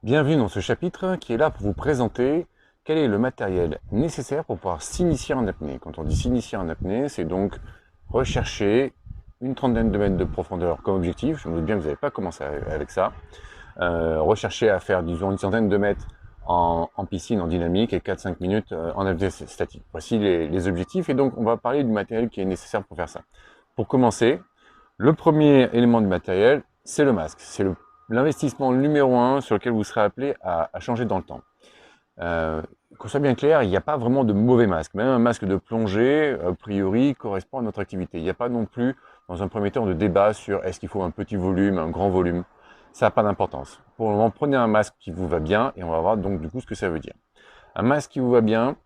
Bienvenue dans ce chapitre qui est là pour vous présenter quel est le matériel nécessaire pour pouvoir s'initier en apnée. Quand on dit s'initier en apnée, c'est donc rechercher une trentaine de mètres de profondeur comme objectif. Je me doute bien que vous n'avez pas commencé avec ça. Rechercher à faire, disons, une centaine de mètres en piscine, en dynamique, et 4-5 minutes en apnée statique. Voici les objectifs, et donc on va parler du matériel qui est nécessaire pour faire ça. Pour commencer, le premier élément du matériel, c'est le masque. C'est l'investissement numéro 1 sur lequel vous serez appelé à changer dans le temps. Qu'on soit bien clair, il n'y a pas vraiment de mauvais masque. Même un masque de plongée, a priori, correspond à notre activité. Il n'y a pas non plus, dans un premier temps, de débat sur est-ce qu'il faut un petit volume, un grand volume. Ça n'a pas d'importance. Pour le moment, prenez un masque qui vous va bien et on va voir donc du coup ce que ça veut dire. Un masque qui vous va bien,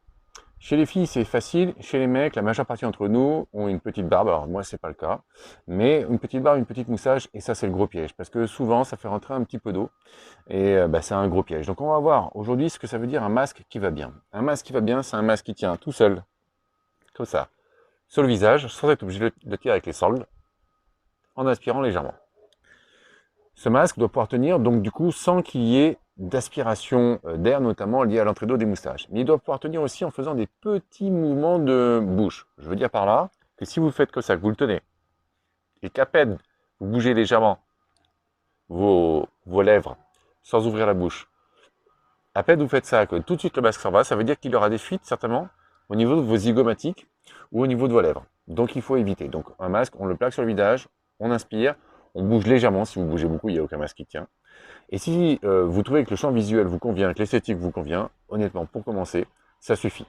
chez les filles, c'est facile. Chez les mecs, la majeure partie d'entre nous ont une petite barbe. Alors moi, c'est pas le cas. Mais une petite barbe, une petite moustache, et ça, c'est le gros piège. Parce que souvent, ça fait rentrer un petit peu d'eau. Et c'est un gros piège. Donc on va voir aujourd'hui ce que ça veut dire un masque qui va bien. Un masque qui va bien, c'est un masque qui tient tout seul, comme ça, sur le visage, sans être obligé de le tirer avec les soldes, en inspirant légèrement. Ce masque doit pouvoir tenir, donc du coup, sans qu'il y ait d'aspiration d'air, notamment lié à l'entrée d'eau des moustaches. Mais il doit pouvoir tenir aussi en faisant des petits mouvements de bouche. Je veux dire par là que si vous faites comme ça, que vous le tenez, et qu'à peine vous bougez légèrement vos lèvres, sans ouvrir la bouche, à peine vous faites ça, que tout de suite le masque s'en va, ça veut dire qu'il y aura des fuites, certainement, au niveau de vos zygomatiques ou au niveau de vos lèvres. Donc il faut éviter. Donc un masque, on le plaque sur le visage, on inspire, on bouge légèrement. Si vous bougez beaucoup, il n'y a aucun masque qui tient. Et si vous trouvez que le champ visuel vous convient, que l'esthétique vous convient, honnêtement, pour commencer, ça suffit.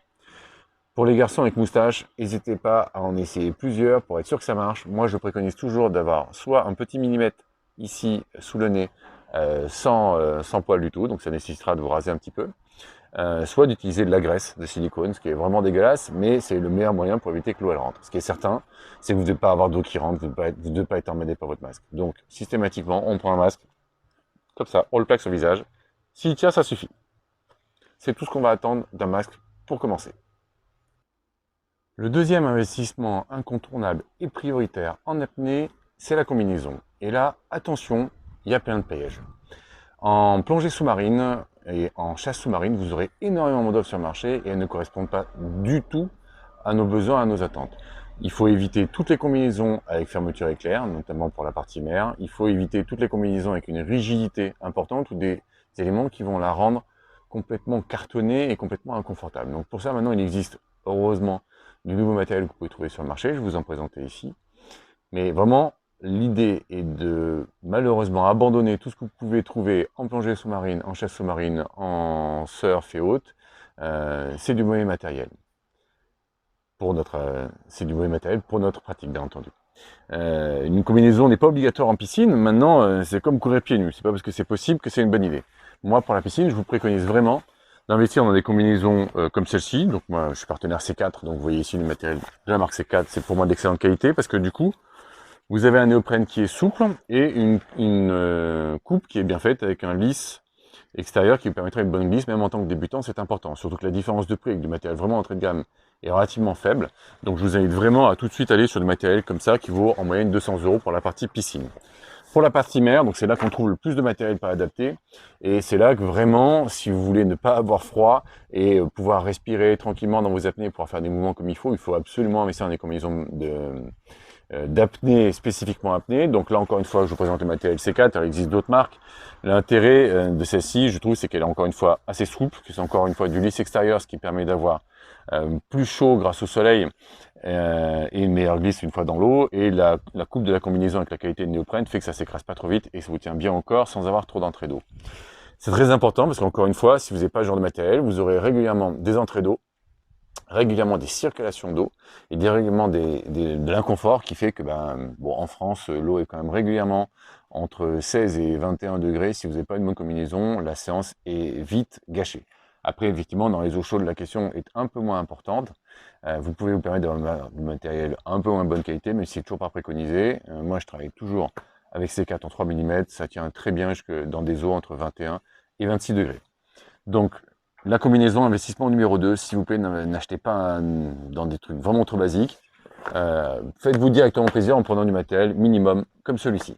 Pour les garçons avec moustache, n'hésitez pas à en essayer plusieurs pour être sûr que ça marche. Moi, je préconise toujours d'avoir soit un petit millimètre ici sous le nez, sans poil du tout, donc ça nécessitera de vous raser un petit peu, soit d'utiliser de la graisse de silicone, ce qui est vraiment dégueulasse, mais c'est le meilleur moyen pour éviter que l'eau elle rentre. Ce qui est certain, c'est que vous ne devez pas avoir d'eau qui rentre, vous ne devez pas être emmêlé par votre masque. Donc, systématiquement, on prend un masque, comme ça, on le plaque sur le visage. S'il tient, ça suffit. C'est tout ce qu'on va attendre d'un masque pour commencer. Le deuxième investissement incontournable et prioritaire en apnée, c'est la combinaison. Et là, attention, il y a plein de pièges. En plongée sous-marine et en chasse sous-marine, vous aurez énormément d'offres sur le marché et elles ne correspondent pas du tout à nos besoins, à nos attentes. Il faut éviter toutes les combinaisons avec fermeture éclair, notamment pour la partie mer. Il faut éviter toutes les combinaisons avec une rigidité importante ou des éléments qui vont la rendre complètement cartonnée et complètement inconfortable. Donc pour ça, maintenant, il existe heureusement du nouveau matériel que vous pouvez trouver sur le marché. Je vais vous en présenter ici. Mais vraiment, l'idée est de malheureusement abandonner tout ce que vous pouvez trouver en plongée sous-marine, en chasse sous-marine, en surf et autres. C'est du mauvais matériel. C'est du mauvais matériel pour notre pratique, bien entendu. Une combinaison n'est pas obligatoire en piscine. Maintenant, c'est comme courir pieds nus. C'est pas parce que c'est possible que c'est une bonne idée. Moi, pour la piscine, je vous préconise vraiment d'investir dans des combinaisons comme celle-ci. Donc moi, je suis partenaire C4, donc vous voyez ici le matériel de la marque C4, c'est pour moi d'excellente qualité parce que du coup, vous avez un néoprène qui est souple et une coupe qui est bien faite avec un lisse extérieur qui vous permettrait une bonne glisse, même en tant que débutant, c'est important. Surtout que la différence de prix avec du matériel vraiment entrée de gamme est relativement faible. Donc je vous invite vraiment à tout de suite aller sur du matériel comme ça qui vaut en moyenne 200 € pour la partie piscine. Pour la partie mer, donc c'est là qu'on trouve le plus de matériel pas adapté. Et c'est là que vraiment, si vous voulez ne pas avoir froid et pouvoir respirer tranquillement dans vos apnées, pouvoir faire des mouvements comme il faut absolument investir dans des combinaisons d'apnée, spécifiquement apnée. Donc là, encore une fois, je vous présente le matériel C4, il existe d'autres marques. L'intérêt de celle-ci, je trouve, c'est qu'elle est encore une fois assez souple, que c'est encore une fois du lisse extérieur, ce qui permet d'avoir plus chaud grâce au soleil et une meilleure glisse une fois dans l'eau. Et la coupe de la combinaison avec la qualité de néoprène fait que ça s'écrase pas trop vite et ça vous tient bien au corps sans avoir trop d'entrée d'eau. C'est très important parce qu'encore une fois, si vous n'avez pas ce genre de matériel, vous aurez régulièrement des entrées d'eau, régulièrement des circulations d'eau et régulièrement de l'inconfort qui fait que, en France, l'eau est quand même régulièrement entre 16 et 21 degrés. Si vous n'avez pas une bonne combinaison, la séance est vite gâchée. Après, effectivement, dans les eaux chaudes, la question est un peu moins importante. Vous pouvez vous permettre d'avoir du matériel un peu moins bonne qualité, mais c'est toujours pas préconisé. Moi, je travaille toujours avec C4 en 3 mm. Ça tient très bien jusque dans des eaux entre 21 et 26 degrés. Donc, la combinaison investissement numéro 2, s'il vous plaît, n'achetez pas dans des trucs vraiment trop basiques. Faites-vous directement plaisir en prenant du matériel minimum comme celui-ci.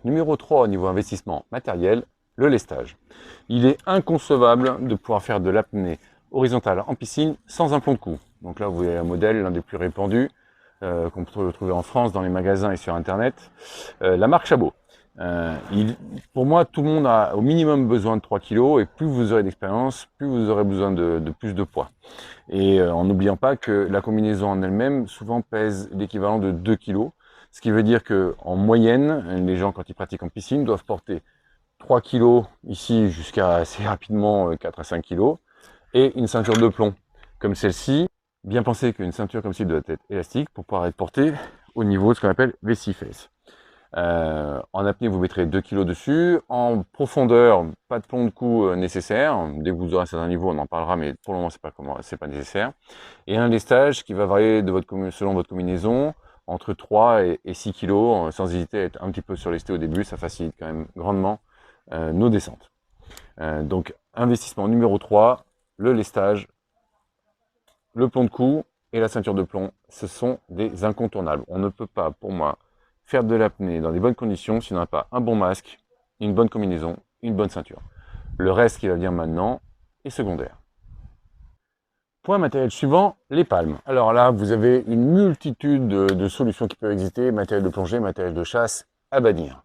Numéro 3 au niveau investissement matériel, le lestage. Il est inconcevable de pouvoir faire de l'apnée horizontale en piscine sans un plomb de cou. Donc là, vous voyez un modèle, l'un des plus répandus, qu'on peut trouver en France dans les magasins et sur Internet, la marque Chabot. Pour moi, tout le monde a au minimum besoin de 3 kg, et plus vous aurez d'expérience, plus vous aurez besoin de plus de poids. Et en n'oubliant pas que la combinaison en elle-même souvent pèse l'équivalent de 2 kg, ce qui veut dire que en moyenne, les gens quand ils pratiquent en piscine doivent porter 3 kg ici jusqu'à assez rapidement 4 à 5 kg, et une ceinture de plomb comme celle-ci. Bien penser qu'une ceinture comme celle-ci doit être élastique pour pouvoir être portée au niveau de ce qu'on appelle vessie face. En apnée, vous mettrez 2 kg dessus. En profondeur, pas de plomb de cou nécessaire. Dès que vous aurez un certain niveau, on en parlera, mais pour le moment, c'est pas nécessaire. Et un lestage qui va varier selon votre combinaison, entre 3 et 6 kg, sans hésiter à être un petit peu surlesté au début, ça facilite quand même grandement nos descentes. Donc, investissement numéro 3, le lestage, le plomb de cou et la ceinture de plomb, ce sont des incontournables. On ne peut pas, pour moi, faire de l'apnée dans des bonnes conditions si on n'a pas un bon masque, une bonne combinaison, une bonne ceinture. Le reste qui va venir maintenant est secondaire. Point matériel suivant, les palmes. Alors là, vous avez une multitude de solutions qui peuvent exister, matériel de plongée, matériel de chasse, à bannir.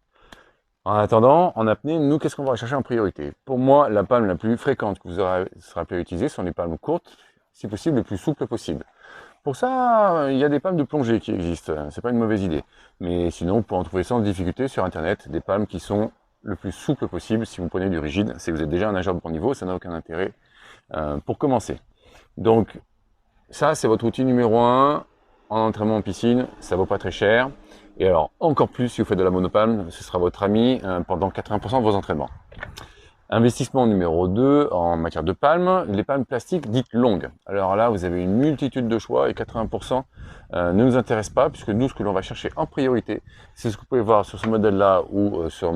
En attendant, en apnée, nous, qu'est-ce qu'on va rechercher en priorité? Pour moi, la palme la plus fréquente que vous aurez sera pu utiliser sont les palmes courtes, si possible, les plus souples possibles. Pour ça, il y a des palmes de plongée qui existent, c'est pas une mauvaise idée. Mais sinon, vous pouvez en trouver sans difficulté sur Internet des palmes qui sont le plus souples possible. Si vous prenez du rigide, c'est que vous êtes déjà un nageur de bon niveau, ça n'a aucun intérêt pour commencer. Donc, ça, c'est votre outil numéro 1 en entraînement en piscine, ça vaut pas très cher. Et alors, encore plus, si vous faites de la monopalme, ce sera votre ami pendant 80% de vos entraînements. Investissement numéro 2 en matière de palmes, les palmes plastiques dites longues. Alors là, vous avez une multitude de choix et 80% ne nous intéresse pas, puisque nous, ce que l'on va chercher en priorité, c'est ce que vous pouvez voir sur ce modèle-là ou sur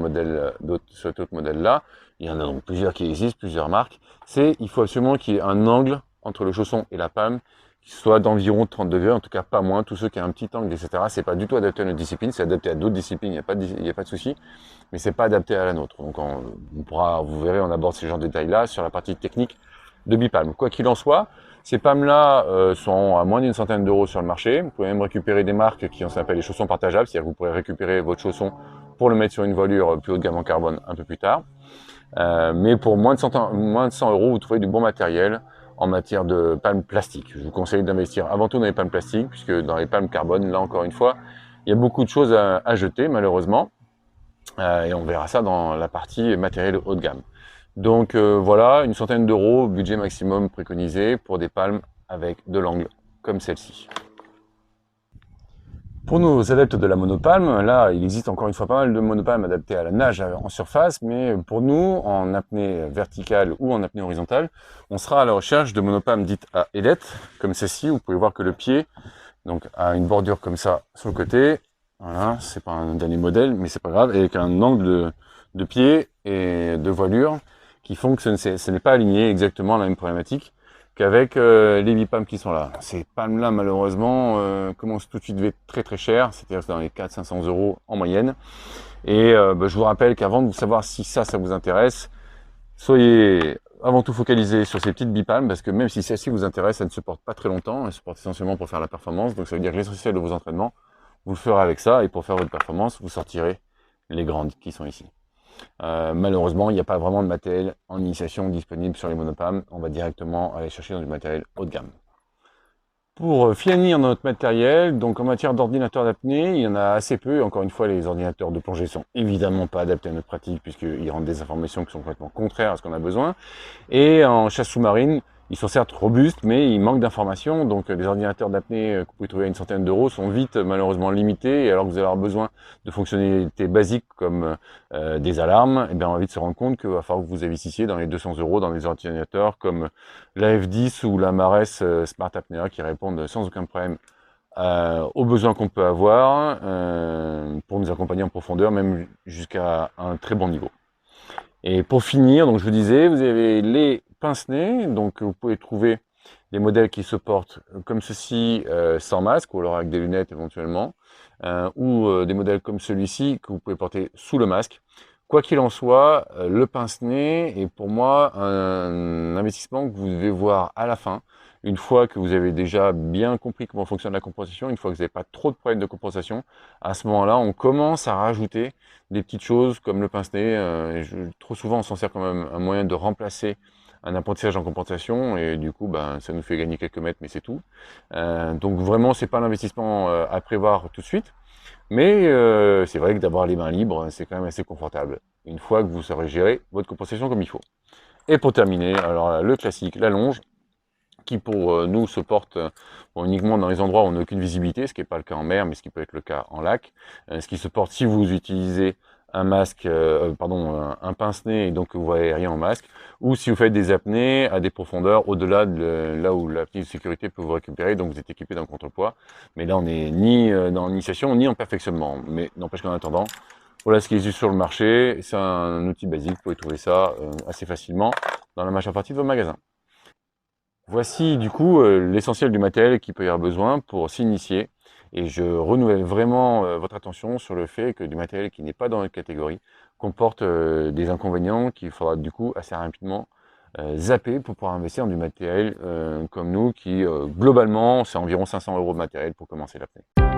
cet autre modèle-là. Il y en a donc plusieurs qui existent, plusieurs marques. Il faut absolument qu'il y ait un angle entre le chausson et la palme qui soit d'environ 30 degrés, en tout cas pas moins. Tous ceux qui ont un petit angle, etc., c'est pas du tout adapté à notre discipline, c'est adapté à d'autres disciplines, il n'y a pas de souci, mais c'est pas adapté à la nôtre. Donc vous verrez, on aborde ces genres de détails-là sur la partie technique de bipalme. Quoi qu'il en soit, ces palmes-là sont à moins d'une centaine d'euros sur le marché. Vous pouvez même récupérer des marques qui s'appellent les chaussons partageables, c'est-à-dire que vous pourrez récupérer votre chausson pour le mettre sur une voilure plus haut de gamme en carbone un peu plus tard. Mais pour moins de 100 euros, vous trouverez du bon matériel en matière de palmes plastiques. Je vous conseille d'investir avant tout dans les palmes plastiques, puisque dans les palmes carbone, là encore une fois, il y a beaucoup de choses à jeter malheureusement, et on verra ça dans la partie matériel haut de gamme. Donc voilà, une centaine d'euros, budget maximum préconisé pour des palmes avec de l'angle comme celle-ci. Pour nos adeptes de la monopalme, là, il existe encore une fois pas mal de monopalmes adaptées à la nage en surface, mais pour nous, en apnée verticale ou en apnée horizontale, on sera à la recherche de monopalmes dites à ailettes, comme celle-ci. Vous pouvez voir que le pied donc, a une bordure comme ça sur le côté. Voilà, c'est pas un dernier modèle, mais c'est pas grave, avec un angle de pied et de voilure qui font que ce n'est pas aligné exactement à la même problématique qu'avec les bipalmes qui sont là. Ces palmes-là, malheureusement, commencent tout de suite à être très très chères, c'est-à-dire dans les 400-500 euros en moyenne. Et je vous rappelle qu'avant de savoir si ça vous intéresse, soyez avant tout focalisé sur ces petites bipalmes, parce que même si celle-ci vous intéresse, elle ne se porte pas très longtemps, elle se porte essentiellement pour faire la performance, donc ça veut dire que l'essentiel de vos entraînements, vous le ferez avec ça, et pour faire votre performance, vous sortirez les grandes qui sont ici. Malheureusement, il n'y a pas vraiment de matériel en initiation disponible sur les monopalmes. On va directement aller chercher dans du matériel haut de gamme. Pour finir notre matériel, donc en matière d'ordinateur d'apnée, il y en a assez peu. Encore une fois, les ordinateurs de plongée sont évidemment pas adaptés à notre pratique puisqu'ils rendent des informations qui sont complètement contraires à ce qu'on a besoin. Et en chasse sous-marine, ils sont certes robustes, mais ils manquent d'informations. Donc les ordinateurs d'apnée que vous pouvez trouver à une centaine d'euros sont vite malheureusement limités. Et alors que vous allez avoir besoin de fonctionnalités basiques comme des alarmes, et bien on va vite se rendre compte qu'il va falloir que vous investissiez dans les 200 euros dans des ordinateurs comme la F10 ou la Mares Smart Apnea qui répondent sans aucun problème aux besoins qu'on peut avoir pour nous accompagner en profondeur, même jusqu'à un très bon niveau. Et pour finir, donc je vous disais, vous avez les pince-nez, donc vous pouvez trouver des modèles qui se portent comme ceci sans masque, ou alors avec des lunettes éventuellement, ou des modèles comme celui-ci que vous pouvez porter sous le masque. Quoi qu'il en soit, le pince-nez est pour moi un investissement que vous devez voir à la fin, une fois que vous avez déjà bien compris comment fonctionne la compensation, une fois que vous n'avez pas trop de problèmes de compensation. À ce moment-là, on commence à rajouter des petites choses comme le pince-nez. Trop souvent, on s'en sert comme un moyen de remplacer un apprentissage en compensation, et du coup, ben, ça nous fait gagner quelques mètres, mais c'est tout. Donc vraiment, c'est pas l'investissement à prévoir tout de suite. Mais c'est vrai que d'avoir les mains libres, c'est quand même assez confortable, une fois que vous saurez gérer votre compensation comme il faut. Et pour terminer, alors le classique, la longe, qui pour nous se porte bon, uniquement dans les endroits où on n'a aucune visibilité, ce qui n'est pas le cas en mer, mais ce qui peut être le cas en lac. Ce qui se porte si vous utilisez un masque, un pince-nez et donc vous voyez rien en masque, ou si vous faites des apnées à des profondeurs au-delà de là où l'apnée de sécurité peut vous récupérer, donc vous êtes équipé d'un contrepoids. Mais là, on n'est ni dans l'initiation ni en perfectionnement. Mais n'empêche qu'en attendant, voilà ce qui existe sur le marché. C'est un outil basique, vous pouvez trouver ça assez facilement dans la majeure partie de vos magasins. Voici du coup l'essentiel du matériel qu'il peut y avoir besoin pour s'initier. Et je renouvelle vraiment votre attention sur le fait que du matériel qui n'est pas dans notre catégorie comporte des inconvénients qu'il faudra du coup assez rapidement zapper pour pouvoir investir dans du matériel comme nous qui globalement c'est environ 500 € de matériel pour commencer l'apnée.